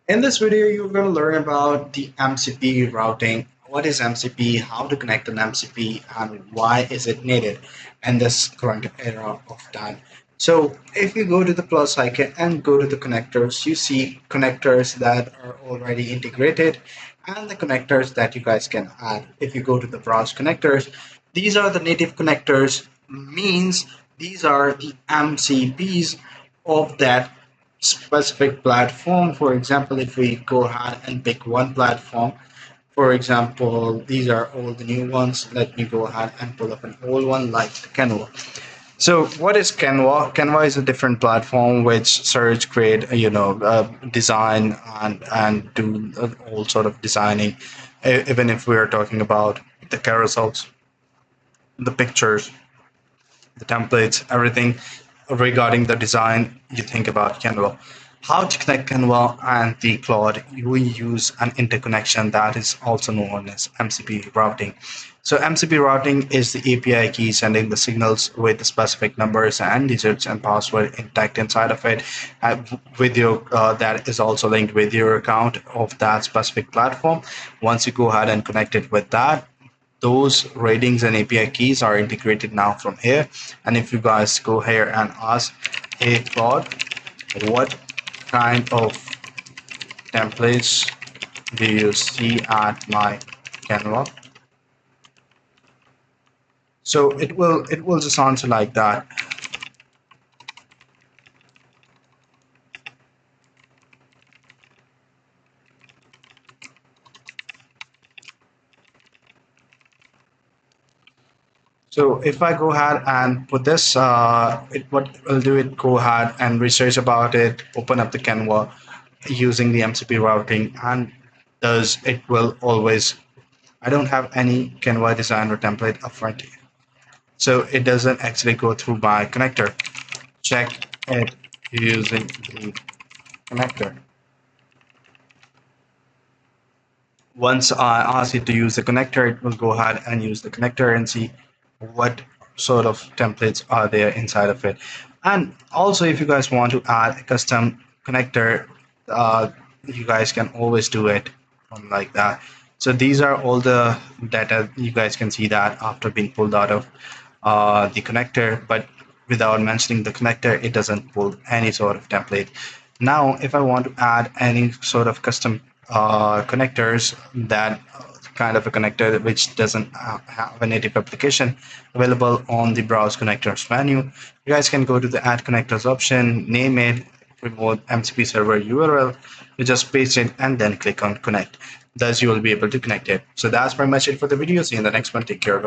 In this video, you're going to learn about the MCP routing. What is MCP, how to connect an MCP, and why is it needed in this current era of time. So if you go to the plus icon and go to the connectors, you see connectors that are already integrated and the connectors that you guys can add. If you go to the browse connectors, these are the native connectors, means these are the MCPs of that specific platform. For example, if we go ahead and pick one platform, for example, these are all the new ones. Let me go ahead and pull up an old one like Canva. So what is Canva? Canva is a different platform which search, create, design and do all sort of designing. Even if we are talking about the carousels, the pictures, the templates, everything regarding the design, you think about Canva. How to connect Canva and the Claude? We use an interconnection that is also known as MCP routing. So MCP routing is the API key sending the signals with the specific numbers and digits and password intact inside of it. With your that is also linked with your account of that specific platform. Once you go ahead and connect it with that, those ratings and API keys are integrated now from here. And if you guys go here and ask, hey Claude, what kind of templates do you see at my Canva? So it will just answer like that. So if I go ahead and put this, what it will do, it go ahead and research about it, open up the Canva using the MCP routing, and does it will always. I don't have any Canva design or template upfront, so it doesn't actually go through my connector. Check it using the connector. Once I ask it to use the connector, it will go ahead and use the connector and see what sort of templates are there inside of it. And also, if you guys want to add a custom connector, you guys can always do it like that. So these are all the data. You guys can see that after being pulled out of the connector, but without mentioning the connector, it doesn't pull any sort of template. Now, if I want to add any sort of custom connectors, that kind of a connector which doesn't have a native application available on the browse connectors menu, you guys can go to the add connectors option, name it remote MCP server URL, you just paste it and then click on connect. Thus you will be able to connect it. So that's pretty much it for the video. See you in the next one. Take care.